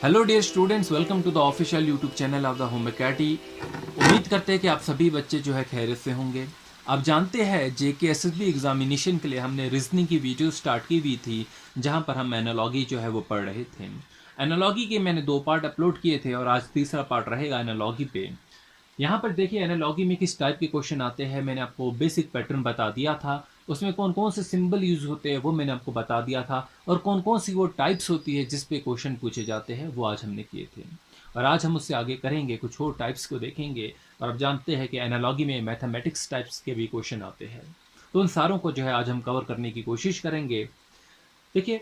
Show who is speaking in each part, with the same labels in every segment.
Speaker 1: Hello dear students, welcome to the official YouTube channel of the home academy. उम्मीद करते हैं कि आप सभी बच्चे जो है खैरियत से होंगे। आप जानते हैं जेकेएसएसबी एग्जामिनेशन के लिए हमने रीजनिंग की वीडियो स्टार्ट की हुई थी, जहां पर हम एनालॉगी जो है वो पढ़ रहे थे। एनालॉगी के मैंने 2 पार्ट अपलोड किए थे और आज तीसरा पार्ट रहेगा एनालॉगी पे। यहाँ पर देखिए एनालॉगी में किस टाइप के क्वेश्चन आते हैं, मैंने आपको बेसिक पैटर्न बता दिया था। उसमें कौन कौन से सिंबल यूज होते हैं वो मैंने आपको बता दिया था, और कौन कौन सी वो टाइप्स होती है जिस पे क्वेश्चन पूछे जाते हैं वो आज हमने किए थे। और आज हम उससे आगे करेंगे, कुछ और टाइप्स को देखेंगे। और अब जानते हैं कि एनालॉगी में मैथमेटिक्स टाइप्स के भी क्वेश्चन आते हैं, तो उन सारों को जो है आज हम कवर करने की कोशिश करेंगे। देखिए,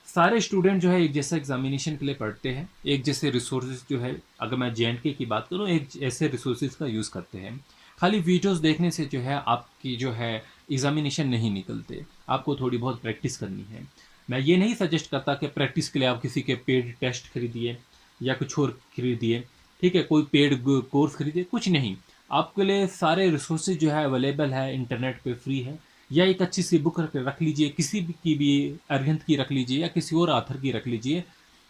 Speaker 1: सारे स्टूडेंट जो है एक जैसा एग्जामिनेशन के लिए पढ़ते हैं, एक जैसे रिसोर्सेज जो है, अगर मैं जेएंडके की बात करूँ, एक ऐसे रिसोर्सेज का यूज़ करते हैं। खाली वीडियोस देखने से जो है आपकी जो है एग्जामिनेशन नहीं निकलते, आपको थोड़ी बहुत प्रैक्टिस करनी है। मैं ये नहीं सजेस्ट करता कि प्रैक्टिस के लिए आप किसी के पेड टेस्ट खरीदिए या कुछ और खरीदिए, ठीक है, कोई पेड कोर्स खरीदिए, कुछ नहीं। आपके लिए सारे रिसोर्सेज जो है अवेलेबल है, इंटरनेट पे फ्री है। या एक अच्छी सी बुक रख लीजिए, किसी भी की भी, अरविंद की रख लीजिए या किसी और आथर की रख लीजिए,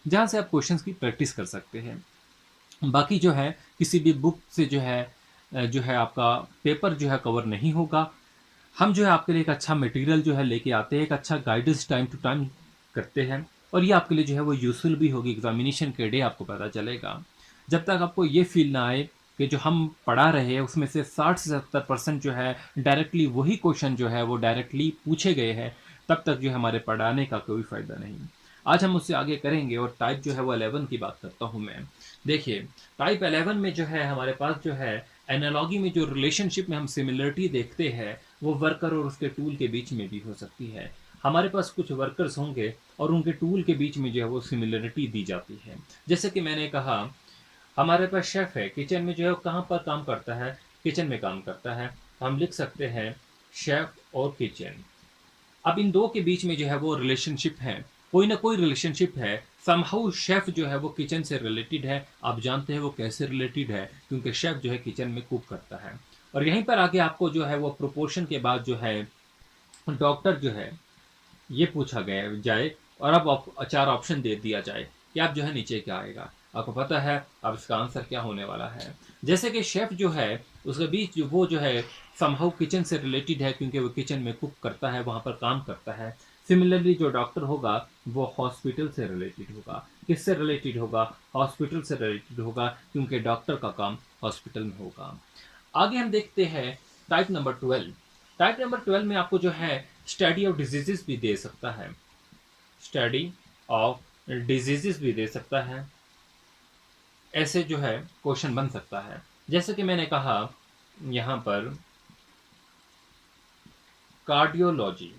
Speaker 1: जहाँ से आप क्वेश्चंस की प्रैक्टिस कर सकते हैं। बाकी जो है किसी भी बुक से जो है आपका पेपर जो है कवर नहीं होगा। हम जो है आपके लिए एक अच्छा मटेरियल जो है लेके आते हैं, एक अच्छा गाइडेंस टाइम टू टाइम करते हैं, और ये आपके लिए जो है वो यूजफुल भी होगी। एग्जामिनेशन के डे आपको पता चलेगा। जब तक आपको ये फील ना आए कि जो हम पढ़ा रहे हैं उसमें से 60 से 70% जो है डायरेक्टली वही क्वेश्चन जो है वो डायरेक्टली पूछे गए हैं, तब तक जो है हमारे पढ़ाने का कोई फ़ायदा नहीं। आज हम उससे आगे करेंगे, और टाइप जो है वो 11 की बात करता हूँ मैं। देखिए, टाइप 11 में जो है हमारे पास जो है एनालॉगी में जो रिलेशनशिप में हम सिमिलरिटी देखते हैं, वो वर्कर और उसके टूल के बीच में भी हो सकती है। हमारे पास कुछ वर्कर्स होंगे और उनके टूल के बीच में जो है वो सिमिलरिटी दी जाती है। जैसे कि मैंने कहा, हमारे पास शेफ है, किचन में जो है कहाँ पर काम करता है, किचन में काम करता है। हम लिख सकते हैं शेफ और किचन। अब इन दो के बीच में जो है वो रिलेशनशिप है, कोई ना कोई रिलेशनशिप है। समहाउ शेफ जो है वो किचन से रिलेटेड है। आप जानते हैं वो कैसे रिलेटेड है, क्योंकि शेफ जो है किचन में कुक करता है। और यहीं पर आगे आपको जो है वो प्रोपोर्शन के बाद जो है डॉक्टर जो है ये पूछा गया जाए, और अब चार ऑप्शन दे दिया जाए कि आप जो है नीचे क्या आएगा। आपको पता है अब इसका आंसर क्या होने वाला है। जैसे कि शेफ जो है उसके बीच वो जो है समहाउ किचन से रिलेटेड है, क्योंकि वो किचन में कुक करता है, वहां पर काम करता है। सिमिलरली जो डॉक्टर होगा वो हॉस्पिटल से रिलेटेड होगा। किससे रिलेटेड होगा? हॉस्पिटल से रिलेटेड होगा, क्योंकि डॉक्टर का काम हॉस्पिटल में होगा। आगे हम देखते हैं टाइप नंबर 12। टाइप नंबर 12 में आपको जो है स्टडी ऑफ डिजीजेस भी दे सकता है, स्टडी ऑफ डिजीजेस भी दे सकता है। ऐसे जो है क्वेश्चन बन सकता है। जैसे कि मैंने कहा यहाँ पर कार्डियोलॉजी।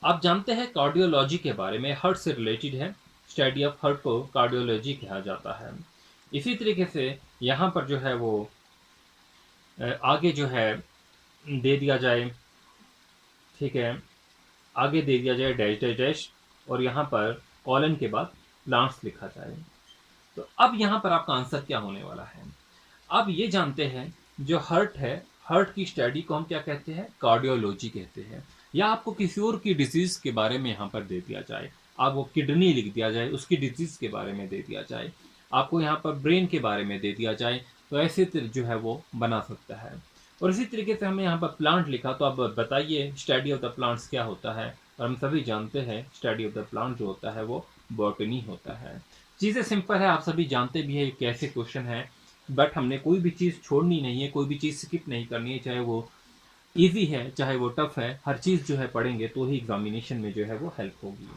Speaker 1: आप जानते हैं कार्डियोलॉजी के बारे में, हार्ट से रिलेटेड है। स्टडी ऑफ हार्ट को कार्डियोलॉजी कहा जाता है। इसी तरीके से यहाँ पर जो है वो आगे जो है दे दिया जाए, ठीक है, आगे दे दिया जाए डैश डैश डैश, और यहाँ पर कॉलन के बाद प्लांट्स लिखा जाए। तो अब यहाँ पर आपका आंसर क्या होने वाला है? अब ये जानते हैं जो हार्ट है, हार्ट की स्टडी को हम क्या कहते हैं? कार्डियोलॉजी कहते हैं। या आपको किसी और की डिजीज के बारे में यहाँ पर दे दिया जाए, आपको किडनी लिख दिया जाए, उसकी डिजीज के बारे में दे दिया जाए, आपको यहाँ पर ब्रेन के बारे में दे दिया जाए, तो ऐसे जो है वो बना सकता है। और इसी तरीके से हमने यहाँ पर प्लांट लिखा, तो अब बताइए स्टडी ऑफ द प्लांट्स क्या होता है? और हम सभी जानते हैं स्टडी ऑफ द प्लांट जो होता है वो बॉटनी होता है। चीज़ें सिंपल है, आप सभी जानते भी है कैसे क्वेश्चन है, बट हमने कोई भी चीज़ छोड़नी नहीं है, कोई भी चीज़ स्किप नहीं करनी है, चाहे वो इजी है चाहे वो टफ है। हर चीज़ जो है पढ़ेंगे तो ही एग्जामिनेशन में जो है वो हेल्प होगी।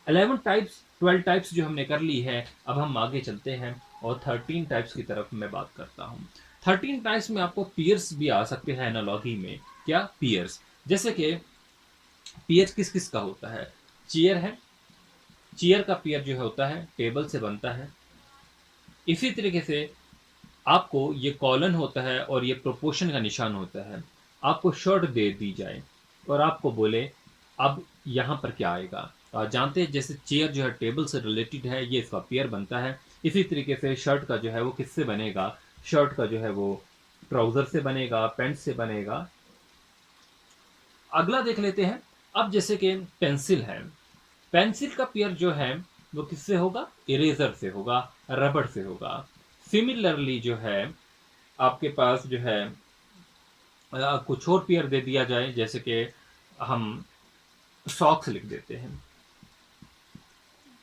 Speaker 1: 11 टाइप्स 12 टाइप्स जो हमने कर ली है, अब हम आगे चलते हैं और 13 टाइप्स की तरफ मैं बात करता हूँ। 13 टाइप्स में आपको पियर्स भी आ सकते हैं एनालॉगी में। क्या? पियर्स। जैसे कि पियर किस किस का होता है? चेयर है, चेयर का पियर जो है होता है टेबल से बनता है। इसी तरीके से आपको ये कॉलन होता है और ये प्रोपोर्शन का निशान होता है। आपको शर्ट दे दी जाए और आपको बोले अब यहाँ पर क्या आएगा, तो आप जानते हैं जैसे चेयर जो है टेबल से रिलेटेड है, ये इसका पेयर बनता है। इसी तरीके से शर्ट का जो है वो किससे बनेगा? शर्ट का जो है वो ट्राउजर से बनेगा, पैंट से बनेगा। अगला देख लेते हैं। अब जैसे कि पेंसिल है, पेंसिल का पेयर जो है वो किससे होगा? इरेजर से होगा, रबड़ से होगा। सिमिलरली जो है आपके पास जो है कुछ और पेयर दे दिया जाए, जैसे कि हम सॉक्स लिख देते हैं।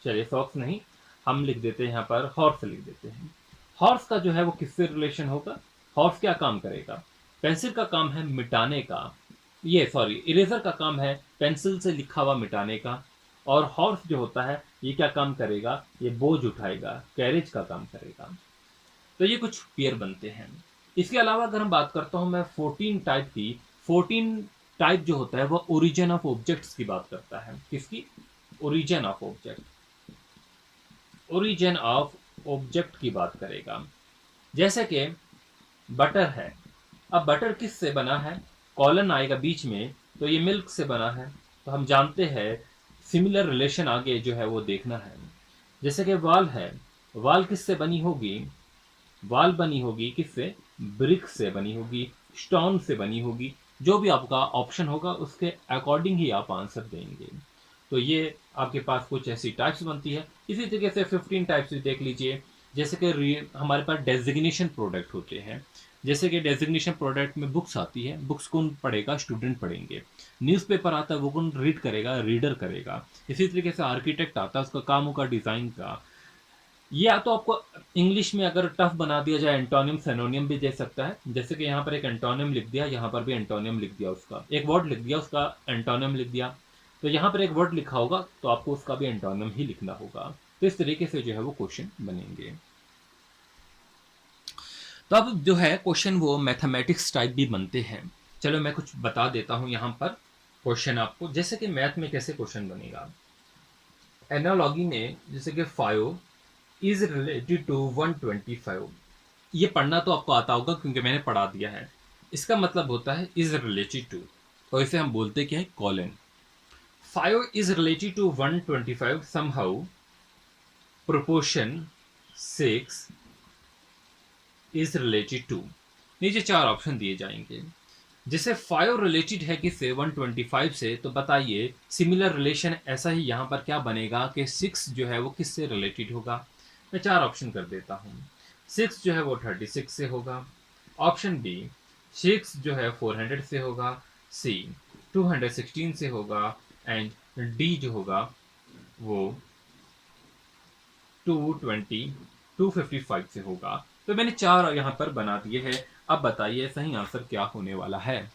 Speaker 1: चलिए सॉक्स नहीं, हम लिख देते हैं यहाँ पर हॉर्स लिख देते हैं। हॉर्स का जो है वो किससे रिलेशन होगा? हॉर्स क्या काम करेगा? पेंसिल का काम है मिटाने का, ये सॉरी इरेजर का काम है पेंसिल से लिखा हुआ मिटाने का, और हॉर्स जो होता है ये क्या काम करेगा? ये बोझ उठाएगा, कैरेज का काम करेगा। तो ये कुछ पेयर बनते हैं। इसके अलावा अगर हम बात करता हूं मैं 14 टाइप की, 14 टाइप जो होता है वो ओरिजिन ऑफ ऑब्जेक्ट्स की बात करता है। किसकी? Origin of object, origin of object की बात करेगा। जैसे कि बटर है, अब बटर किस से बना है? कॉलन आएगा बीच में, तो ये मिल्क से बना है। तो हम जानते हैं सिमिलर रिलेशन आगे जो है वो देखना है। जैसे कि वाल है, वाल किससे बनी होगी? वाल बनी होगी किससे? ब्रिक से बनी होगी, स्टोन से बनी होगी। जो भी आपका ऑप्शन होगा उसके अकॉर्डिंग ही आप आंसर देंगे। तो ये आपके पास कुछ ऐसी टाइप्स बनती है। इसी तरीके से 15 टाइप्स भी देख लीजिए। जैसे कि हमारे पास डेजिग्नेशन प्रोडक्ट होते हैं। जैसे कि डेजिग्नेशन प्रोडक्ट में बुक्स आती है, बुक्स कौन पढ़ेगा? स्टूडेंट पढ़ेंगे। न्यूज़पेपर आता है, वो कौन रीड करेगा? रीडर करेगा। इसी तरीके से आर्किटेक्ट आता है, उसका काम होगा डिज़ाइन का। ये या तो आपको इंग्लिश में अगर टफ बना दिया जाए एंटोनियम सिनोनियम भी दे सकता है। जैसे कि यहाँ पर एक एंटोनियम लिख दिया, यहाँ पर भी एंटोनियम लिख दिया, उसका एक वर्ड लिख दिया, उसका एंटोनियम लिख दिया। तो यहाँ पर एक वर्ड लिखा होगा तो आपको उसका भी एंटोनियम ही लिखना होगा। तो इस तरीके से जो है वो क्वेश्चन बनेंगे। तो अब जो है क्वेश्चन वो मैथमेटिक्स टाइप भी बनते हैं। चलो मैं कुछ बता देता हूँ यहाँ पर क्वेश्चन आपको। जैसे कि मैथ में कैसे क्वेश्चन बनेगा, एनालॉगी में जैसे कि 5 इज रिलेटेड टू 125। ये पढ़ना तो आपको आता होगा क्योंकि मैंने पढ़ा दिया है। इसका मतलब होता है इज रिलेटेड टू, और इसे हम बोलते क्या है? Colon. 5 is related to 125 somehow proportion 6 is related to. नीचे 4 ऑप्शन दिए जाएंगे। जैसे 5 रिलेटेड है किससे? 125 से, तो बताइए सिमिलर रिलेशन ऐसा ही यहाँ पर क्या बनेगा कि 6 जो है वो किससे रिलेटेड होगा? मैं 4 ऑप्शन कर देता हूँ। 6 जो है वो 36 से होगा। ऑप्शन बी 6 जो है 400 से होगा। सी 216 से होगा। एंड डी जो होगा वो 255 से होगा। तो मैंने 4 यहाँ पर बना दिए हैं। अब बताइए सही आंसर क्या होने वाला है।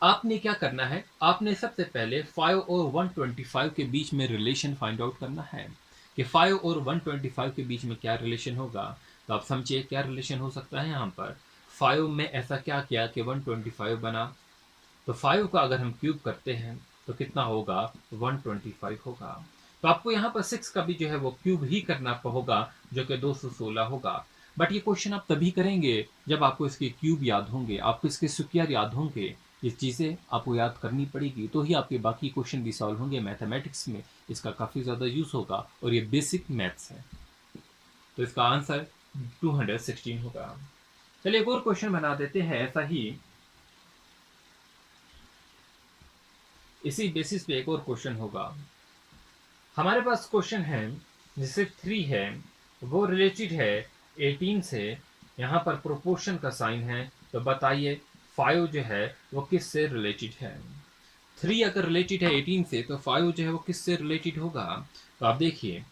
Speaker 1: आपने क्या करना है? आपने सबसे पहले 5 और 125 के बीच में रिलेशन फाइंड आउट करना है कि 5 और 125 के बीच में क्या रिलेशन होगा। तो आप समझिए क्या रिलेशन हो सकता है। यहाँ पर 5 में ऐसा क्या किया कि 125 बना, तो 5 का अगर हम क्यूब करते हैं तो कितना होगा? 125 होगा। तो आपको यहाँ पर 6 का भी जो है वो क्यूब ही करना होगा, जो कि 216 होगा। बट ये क्वेश्चन आप तभी करेंगे जब आपको इसके क्यूब याद होंगे, आपको इसके स्क्वायर याद होंगे। ये चीज़ें आपको याद करनी पड़ेगी, तो ही आपके बाकी क्वेश्चन भी सॉल्व होंगे। मैथमेटिक्स में इसका काफ़ी ज़्यादा यूज़ होगा और ये बेसिक मैथ्स है। तो इसका आंसर 216 होगा। चलिए एक और क्वेश्चन बना देते हैं ऐसा ही। इसी बेसिस पे एक और क्वेश्चन होगा। हमारे पास क्वेश्चन है जिससे 3 है, वो रिलेटेड है 18 से। यहाँ पर प्रोपोर्शन का साइन है, तो बताइए 5 जो है वो किससे रिलेटेड है? 3 अगर रिलेटेड है 18 से, तो 5 जो है वो किससे रिलेटेड होगा? तो आप देखिए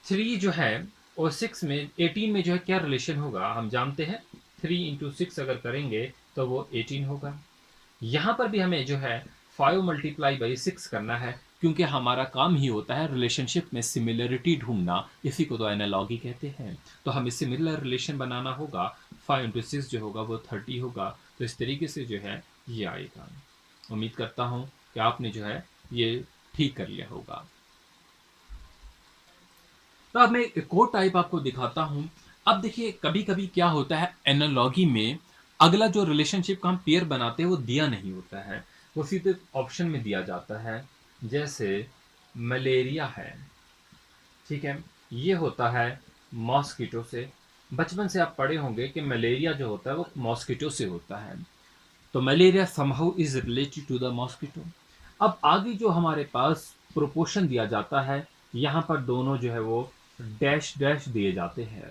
Speaker 1: 3 जो है और 6 में 18 में जो है क्या रिलेशन होगा? हम जानते हैं 3 इंटू 6 अगर करेंगे तो वो 18 होगा। यहाँ पर भी हमें जो है 5 मल्टीप्लाई बाई 6 करना है, क्योंकि हमारा काम ही होता है रिलेशनशिप में सिमिलरिटी ढूंढना। इसी को तो एनालॉगी कहते हैं। तो हमें सिमिलर रिलेशन बनाना होगा। 5 इंटू 6 जो होगा वो 30 होगा। तो इस तरीके से जो है ये आएगा। उम्मीद करता हूँ कि आपने जो है ये ठीक कर लिया होगा। तो अब मैं एक और टाइप आपको दिखाता हूँ। अब देखिए कभी कभी क्या होता है एनालॉगी में, अगला जो रिलेशनशिप का हम पेयर बनाते हैं वो दिया नहीं होता है, वो सीधे ऑप्शन में दिया जाता है। जैसे मलेरिया है, ठीक है, ये होता है मॉस्किटो से। बचपन से आप पढ़े होंगे कि मलेरिया जो होता है वो मॉस्किटो से होता है। तो malaria somehow is related to the mosquito. अब आगे जो हमारे पास प्रोपोर्शन दिया जाता है यहाँ पर दोनों जो है वो डैश डैश दिए जाते हैं।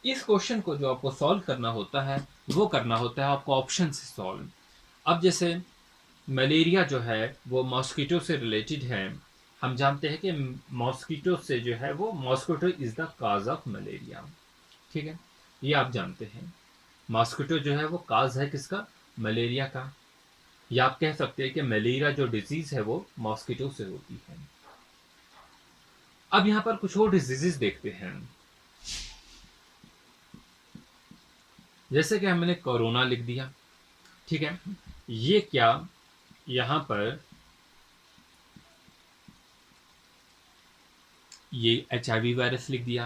Speaker 1: इस क्वेश्चन को जो आपको सॉल्व करना होता है वो करना होता है आपको ऑप्शन से सॉल्व। अब जैसे मलेरिया जो है वो मॉस्किटो से रिलेटेड है। हम जानते हैं कि मॉस्किटो से जो है वो mosquito is the cause of malaria. ठीक है, ये आप जानते हैं। मॉस्किटो जो है वो काज है किसका? मलेरिया का। या आप कह सकते हैं कि मलेरिया जो डिजीज है वो मॉस्किटो से होती है। अब यहाँ पर कुछ और डिजीजेस देखते हैं। जैसे कि हमने कोरोना लिख दिया, ठीक है, ये क्या यहाँ पर ये HIV वायरस लिख दिया।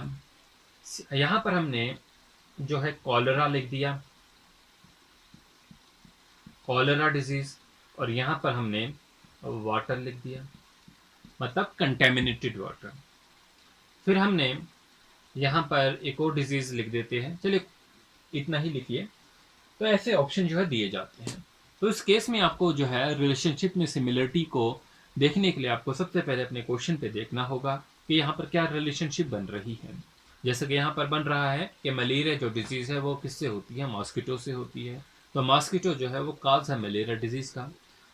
Speaker 1: यहाँ पर हमने जो है कॉलरा लिख दिया, कॉलरा डिजीज। और यहाँ पर हमने वाटर लिख दिया, मतलब कंटेमिनेटेड वाटर। फिर हमने यहाँ पर एक और डिजीज लिख देते हैं, चलिए इतना ही लिखिए। तो ऐसे ऑप्शन जो है दिए जाते हैं। तो इस केस में आपको जो है रिलेशनशिप में सिमिलरिटी को देखने के लिए आपको सबसे पहले अपने क्वेश्चन पे देखना होगा कि यहाँ पर क्या रिलेशनशिप बन रही है। जैसे कि यहाँ पर बन रहा है कि मलेरिया जो डिजीज है वो किससे होती है? मॉस्किटो से होती है। तो मॉस्किटो जो है वो काज है मलेरिया डिजीज का।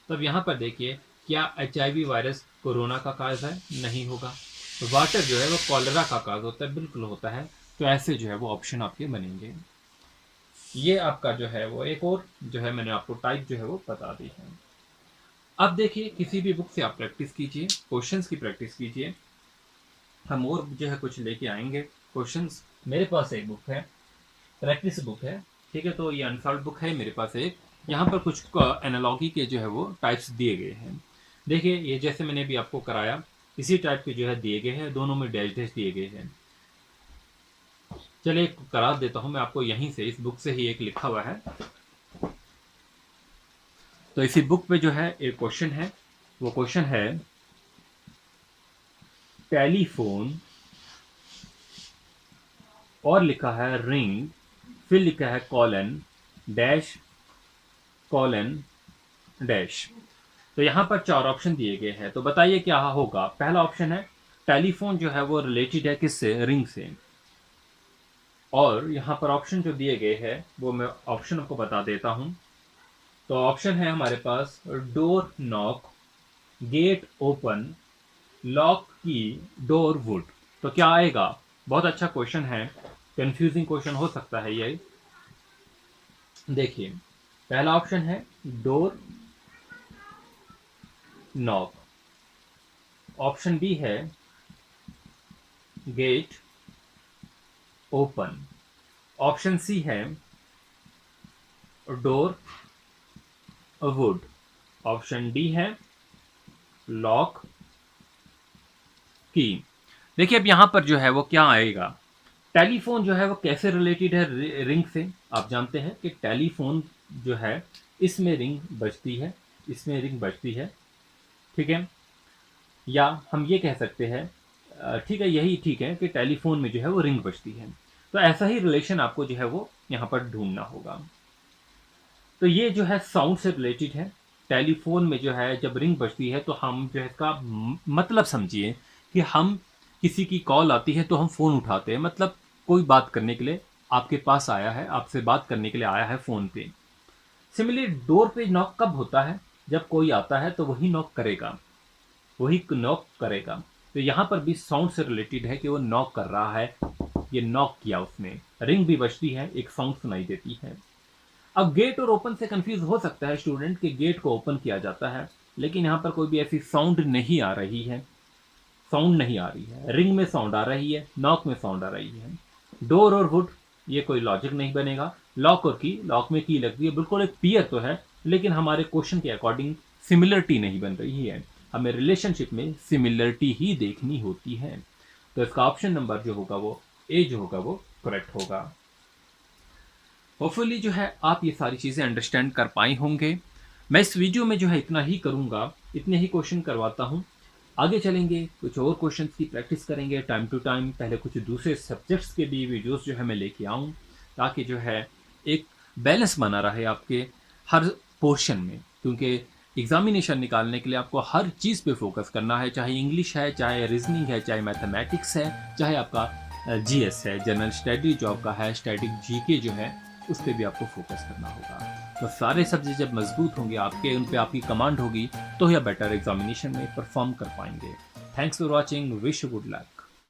Speaker 1: तब यहाँ पर देखिए, क्या HIV वायरस कोरोना का काज है? नहीं होगा। तो वाटर जो है वो कॉलरा का काज होता है? बिल्कुल होता है। तो ऐसे जो है वो ऑप्शन आपके बनेंगे। ये आपका जो है वो एक और जो है मैंने आपको टाइप जो है वो बता दी है। अब देखिए, किसी भी बुक से आप प्रैक्टिस कीजिए, क्वेश्चंस की प्रैक्टिस कीजिए। हम और जो है कुछ लेके आएंगे क्वेश्चंस। मेरे पास एक बुक है, प्रैक्टिस बुक है, ठीक है। तो ये अनसॉल्व बुक है मेरे पास एक। यहाँ पर कुछ एनालॉगी के जो है वो टाइप्स दिए गए हैं। देखिए, ये जैसे मैंने भी आपको कराया इसी टाइप के जो है दिए गए हैं, दोनों में डैश डैश दिए गए हैं। चलिए करा देता हूं मैं आपको, यहीं से इस बुक से ही एक लिखा हुआ है। तो इसी बुक पे जो है एक क्वेश्चन है, वो क्वेश्चन है टेलीफोन, और लिखा है रिंग, फिर लिखा है कॉलन डैश कॉलन डैश। तो यहाँ पर 4 ऑप्शन दिए गए हैं। तो बताइए क्या होगा। पहला ऑप्शन है टेलीफोन जो है वो रिलेटेड है किससे? रिंग से। और यहाँ पर ऑप्शन जो दिए गए हैं वो मैं ऑप्शन आपको बता देता हूं। तो ऑप्शन है हमारे पास door knock, get open, lock key, door wood. तो क्या आएगा? बहुत अच्छा क्वेश्चन है, कंफ्यूजिंग क्वेश्चन हो सकता है ये। देखिए, पहला ऑप्शन है डोर नॉक, ऑप्शन बी है गेट ओपन, ऑप्शन सी है डोर वुड, ऑप्शन डी है लॉक की। देखिए, अब यहां पर जो है वो क्या आएगा। टेलीफोन जो है वो कैसे रिलेटेड है रिंग से? आप जानते हैं कि टेलीफोन जो है इसमें रिंग बजती है, इसमें रिंग बजती है, ठीक है। या हम ये कह सकते हैं, ठीक है, यही ठीक है कि टेलीफोन में जो है वो रिंग बजती है। तो ऐसा ही रिलेशन आपको जो है वो यहाँ पर ढूंढना होगा। तो ये जो है साउंड से रिलेटेड है। टेलीफोन में जो है जब रिंग बजती है तो हम जो है इसका मतलब समझिए कि हम किसी की कॉल आती है तो हम फ़ोन उठाते हैं, मतलब कोई बात करने के लिए आपके पास आया है, आपसे बात करने के लिए आया है फ़ोन पे। सिमिलरली डोर पे नॉक कब होता है? जब कोई आता है तो वही नॉक करेगा, वही नॉक करेगा। तो यहाँ पर भी साउंड से रिलेटेड है कि वो नॉक कर रहा है, ये नॉक किया उसने, रिंग भी बजती है, एक साउंड सुनाई देती है। अब गेट और ओपन से कंफ्यूज हो सकता है स्टूडेंट कि गेट को ओपन किया जाता है, लेकिन यहाँ पर कोई भी ऐसी साउंड नहीं आ रही है, साउंड नहीं आ रही है। रिंग में साउंड आ रही है, नॉक में साउंड आ रही है। डोर और वुड, ये कोई लॉजिक नहीं बनेगा। लॉक और की, लॉक में की लगती है, बिल्कुल एक पियर तो है, लेकिन हमारे क्वेश्चन के अकॉर्डिंग सिमिलरिटी नहीं बन रही है। हमें रिलेशनशिप में सिमिलरिटी ही देखनी होती है। तो इसका ऑप्शन नंबर जो होगा वो ए जो होगा वो करेक्ट होगा। होपफुली जो है आप ये सारी चीज़ें अंडरस्टैंड कर पाए होंगे। मैं इस वीडियो में जो है इतना ही करूँगा, इतने ही क्वेश्चन करवाता हूँ। आगे चलेंगे, कुछ और क्वेश्चन की प्रैक्टिस करेंगे टाइम टू टाइम। पहले कुछ दूसरे सब्जेक्ट्स के भी वीडियोस जो है मैं लेके आऊँ, ताकि जो है एक बैलेंस बना रहे आपके हर पोर्शन में, क्योंकि एग्जामिनेशन निकालने के लिए आपको हर चीज़ पे फोकस करना है, चाहे इंग्लिश है, चाहे रीजनिंग है, चाहे मैथमेटिक्स है, चाहे आपका जीएस है, जनरल स्टडी जो आपका है, स्टैटिक जीके जो है, उस पर भी आपको फोकस करना होगा। तो सारे सब्जेक्ट जब मजबूत होंगे आपके, उन पे आपकी कमांड होगी, तो यह बेटर एग्जामिनेशन में परफॉर्म कर पाएंगे। Thanks for watching, wish you good luck.